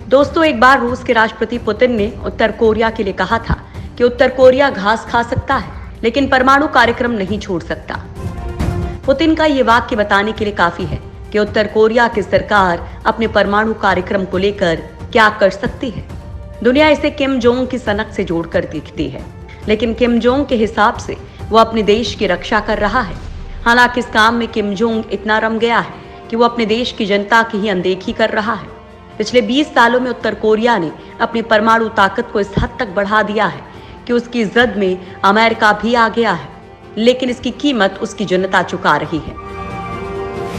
दोस्तों, एक बार रूस के राष्ट्रपति पुतिन ने उत्तर कोरिया के लिए कहा था कि उत्तर कोरिया घास खा सकता है लेकिन परमाणु कार्यक्रम नहीं छोड़ सकता। पुतिन का ये वाक्य बताने के लिए काफी है कि उत्तर कोरिया की सरकार अपने परमाणु कार्यक्रम को लेकर क्या कर सकती है। दुनिया इसे किम जोंग की सनक से जोड़कर देखती है, लेकिन किम जोंग के हिसाब से वो अपने देश की रक्षा कर रहा है। हालांकि इस काम में किम जोंग इतना रम गया है कि वो अपने देश की जनता की ही अनदेखी कर रहा है। पिछले 20 सालों में उत्तर कोरिया ने अपनी परमाणु ताकत को इस हद तक बढ़ा दिया है कि उसकी जद में अमेरिका भी आ गया है, लेकिन इसकी कीमत उसकी जनता चुका रही है।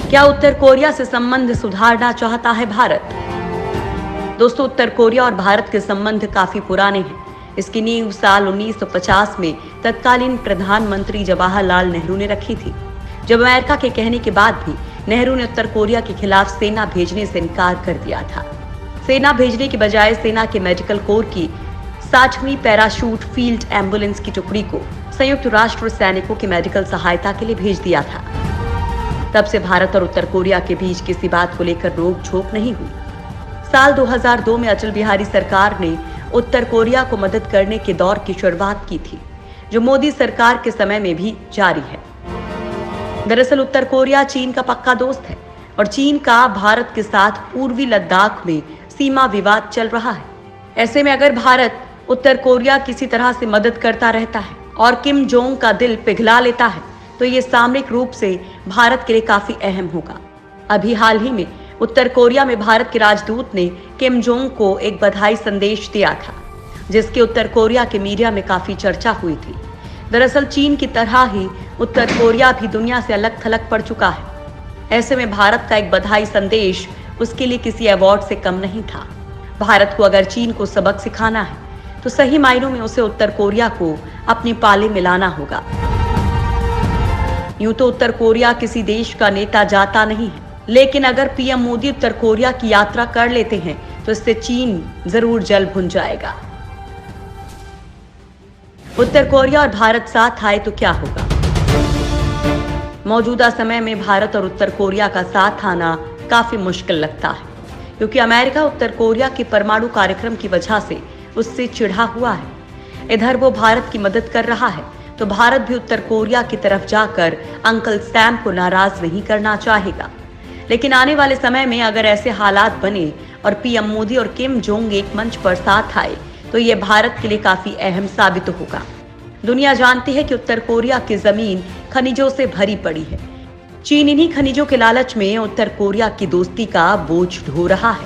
क्या उत्तर कोरिया से संबंध सुधारना चाहता है भारत? दोस्तों, उत्तर कोरिया और भारत के संबंध काफी पुराने हैं। इसकी नींव साल 1950 में तत्कालीन प्रधानमंत्री जवाहरलाल नेहरू ने रखी थी, जब अमेरिका के कहने के बाद भी नेहरू ने उत्तर कोरिया के खिलाफ सेना भेजने से इनकार कर दिया था। सेना भेजने के बजाय सेना के मेडिकल कोर की 60वीं पैराशूट फील्ड एम्बुलेंस की टुकड़ी को संयुक्त राष्ट्र सैनिकों की मेडिकल सहायता के लिए भेज दिया था। तब से भारत और उत्तर कोरिया के बीच किसी बात को लेकर रोक झोंक नहीं हुई। साल 2002 में अटल बिहारी सरकार ने उत्तर कोरिया को मदद करने के दौर की शुरुआत की थी, जो मोदी सरकार के समय में भी जारी है। दरअसल उत्तर कोरिया चीन का पक्का दोस्त है और चीन का भारत के साथ पूर्वी लद्दाख में सीमा विवाद चल रहा है। ऐसे में अगर भारत उत्तर कोरिया किसी तरह से मदद करता रहता है और किम जोंग का दिल पिघला लेता है, तो ये सामरिक रूप से भारत के लिए काफी अहम होगा। अभी हाल ही में उत्तर कोरिया में भारत के राजदूत ने किम जोंग को एक बधाई संदेश दिया था, जिसकी उत्तर कोरिया के मीडिया में काफी चर्चा हुई थी। दरअसल चीन की तरह ही उत्तर कोरिया भी दुनिया से अलग थलग पड़ चुका है। ऐसे में भारत का एक बधाई संदेश उसके लिए किसी अवार्ड से कम नहीं था। भारत को अगर चीन को सबक सिखाना है तो सही मायनों में उसे उत्तर कोरिया को अपने पाले में लाना होगा। यूं तो उत्तर कोरिया किसी देश का नेता जाता नहीं है, लेकिन अगर पीएम मोदी उत्तर कोरिया की यात्रा कर लेते हैं तो इससे चीन जरूर जल भुन जाएगा। उत्तर कोरिया और भारत साथ आए तो क्या होगा? मौजूदा समय में भारत और उत्तर कोरिया का साथ आना काफी मुश्किल लगता है, क्योंकि अमेरिका उत्तर कोरिया के परमाणु कार्यक्रम की वजह से उससे चिढ़ा हुआ है। इधर वो भारत की मदद कर रहा है, तो भारत भी उत्तर कोरिया की तरफ जाकर अंकल सैम को नाराज नहीं करना चाहेगा। लेकिन आने वाले समय में अगर ऐसे हालात बने और पीएम मोदी और किम जोंग एक मंच पर साथ आए, तो ये भारत के लिए काफी अहम साबित होगा। दुनिया जानती है कि उत्तर कोरिया की जमीन खनिजों से भरी पड़ी है। चीन इन्हीं खनिजों के लालच में उत्तर कोरिया की दोस्ती का बोझ ढो रहा है।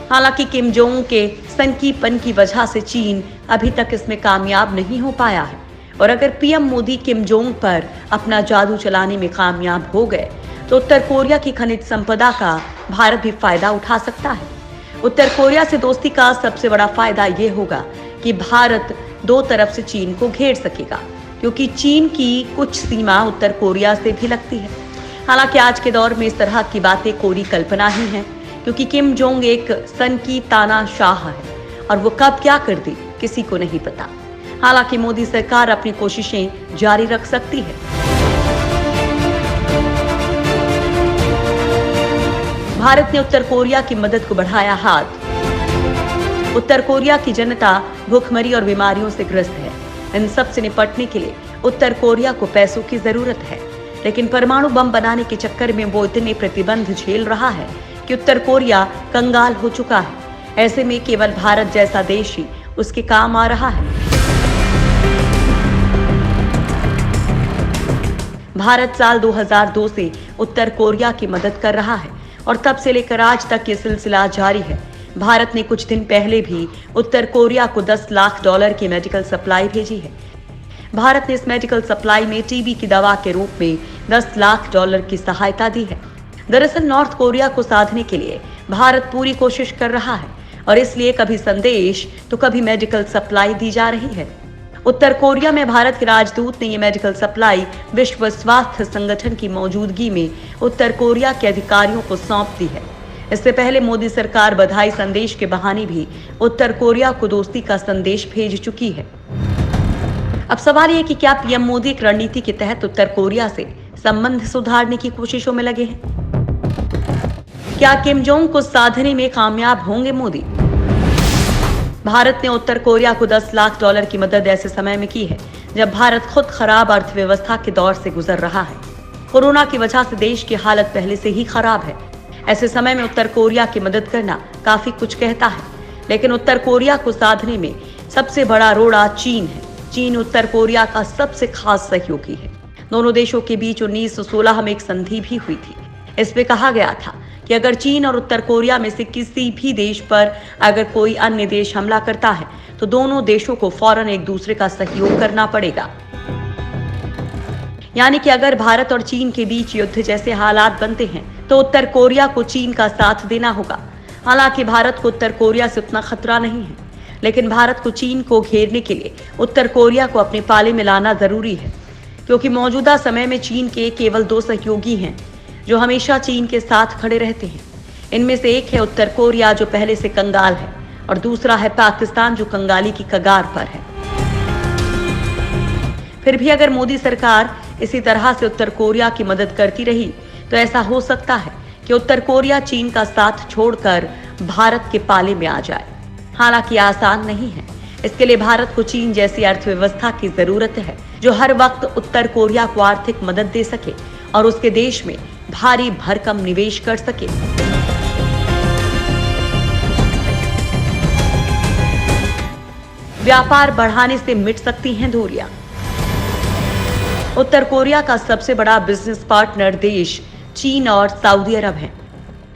हालांकि किम जोंग के सनकीपन की वजह से चीन अभी तक इसमें कामयाब नहीं हो पाया है, और अगर पीएम मोदी किम जोंग पर अपना जादू चलाने में कामयाब हो गए तो उत्तर कोरिया की खनिज संपदा का भारत भी फायदा उठा सकता है। उत्तर कोरिया से दोस्ती का सबसे बड़ा फायदा ये होगा कि भारत दो तरफ से चीन को घेर सकेगा, क्योंकि चीन की कुछ सीमा उत्तर कोरिया से भी लगती है। हालांकि आज के दौर में इस तरह की बातें कोरी कल्पना ही है, क्योंकि किम जोंग एक सन की तानाशाह है और वो कब क्या कर दे किसी को नहीं पता। हालांकि मोदी सरकार अपनी कोशिशें जारी रख सकती है। भारत ने उत्तर कोरिया की मदद को बढ़ाया हाथ। उत्तर कोरिया की जनता भूखमरी और बीमारियों से ग्रस्त है। इन सब से निपटने के लिए उत्तर कोरिया को पैसों की जरूरत है, लेकिन परमाणु बम बनाने के चक्कर में वो इतने प्रतिबंध झेल रहा है कि उत्तर कोरिया कंगाल हो चुका है। ऐसे में केवल भारत जैसा देश ही उसके काम आ रहा है। भारत साल 2002 से उत्तर कोरिया की मदद कर रहा है और तब से लेकर आज तक ये सिलसिला जारी है। भारत ने कुछ दिन पहले भी उत्तर कोरिया को $10 लाख की मेडिकल सप्लाई भेजी है। भारत ने इस मेडिकल सप्लाई में टीबी की दवा के रूप में $10 लाख की सहायता दी है। दरअसल नॉर्थ कोरिया को साधने के लिए भारत पूरी कोशिश कर रहा है, और इसलिए कभी संदेश तो कभी मेडिकल सप्लाई दी जा रही है। उत्तर कोरिया में भारत के राजदूत ने ये मेडिकल सप्लाई विश्व स्वास्थ्य संगठन की मौजूदगी में उत्तर कोरिया के अधिकारियों को सौंप दी है। इससे पहले मोदी सरकार बधाई संदेश के बहाने भी उत्तर कोरिया को दोस्ती का संदेश भेज चुकी है। अब सवाल ये कि क्या पीएम मोदी एक रणनीति के तहत उत्तर कोरिया से संबंध सुधारने की कोशिशों में लगे हैं? क्या किम जोंग को साधने में कामयाब होंगे मोदी? भारत ने उत्तर कोरिया को $10 लाख की मदद ऐसे समय में की है जब भारत खुद खराब अर्थव्यवस्था के दौर से गुजर रहा है। कोरोना की वजह से देश की हालत पहले से ही खराब है। ऐसे समय में उत्तर कोरिया की मदद करना काफी कुछ कहता है, लेकिन उत्तर कोरिया को साधने में सबसे बड़ा रोड़ा चीन है। चीन उत्तर कोरिया का सबसे खास सहयोगी है। दोनों देशों के बीच 1916 में एक संधि भी हुई थी। इसमें कहा गया था कि अगर चीन और उत्तर कोरिया में से किसी भी देश पर अगर कोई अन्य देश हमला करता है तो दोनों देशों को फौरन एक दूसरे का सहयोग करना पड़ेगा। यानी कि अगर भारत और चीन के बीच युद्ध जैसे हालात बनते हैं तो उत्तर कोरिया को चीन का साथ देना होगा। हालांकि भारत को उत्तर कोरिया से उतना खतरा नहीं है, लेकिन भारत को चीन को घेरने के लिए उत्तर कोरिया को अपने पाले में लाना जरूरी है, क्योंकि मौजूदा समय में चीन के केवल 2 सहयोगी हैं जो हमेशा चीन के साथ खड़े रहते हैं। इनमें से एक है उत्तर कोरिया जो पहले से कंगाल है, और दूसरा है पाकिस्तान जो कंगाली की कगार पर है। फिर भी अगर मोदी सरकार इसी तरह से उत्तर कोरिया की मदद करती रही तो ऐसा हो सकता है कि उत्तर कोरिया चीन का साथ छोड़कर भारत के पाले में आ जाए। हालांकि आसान नहीं है। इसके लिए भारत को चीन जैसी अर्थव्यवस्था की जरूरत है जो हर वक्त उत्तर कोरिया को आर्थिक मदद दे सके और उसके देश में भारी भरकम निवेश कर सके। व्यापार बढ़ाने से मिट सकती हैं दूरियां। उत्तर कोरिया का सबसे बड़ा बिजनेस पार्टनर देश चीन और सऊदी अरब है,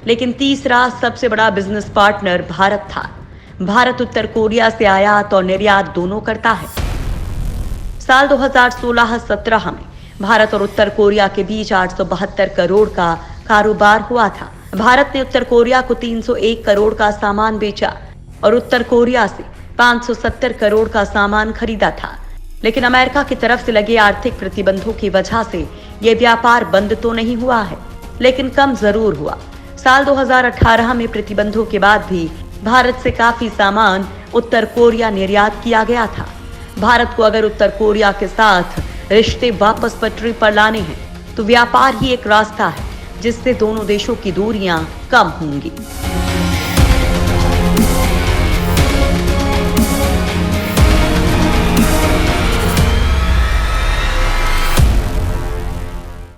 लेकिन तीसरा सबसे बड़ा बिजनेस पार्टनर भारत था। भारत उत्तर कोरिया से आयात और निर्यात दोनों करता है। साल 2016-17 में भारत और उत्तर कोरिया के बीच 872 करोड़ का कारोबार हुआ था। भारत ने उत्तर कोरिया को 301 करोड़ का सामान बेचा और उत्तर कोरिया से 570 करोड़ का सामान खरीदा था। लेकिन अमेरिका की तरफ से लगे आर्थिक प्रतिबंधों की वजह से ये व्यापार बंद तो नहीं हुआ है, लेकिन कम जरूर हुआ। साल 2018 में प्रतिबंधों के बाद भी भारत से काफी सामान उत्तर कोरिया निर्यात किया गया था। भारत को अगर उत्तर कोरिया के साथ रिश्ते वापस पटरी पर लाने हैं तो व्यापार ही एक रास्ता है जिससे दोनों देशों की दूरियां कम होंगी।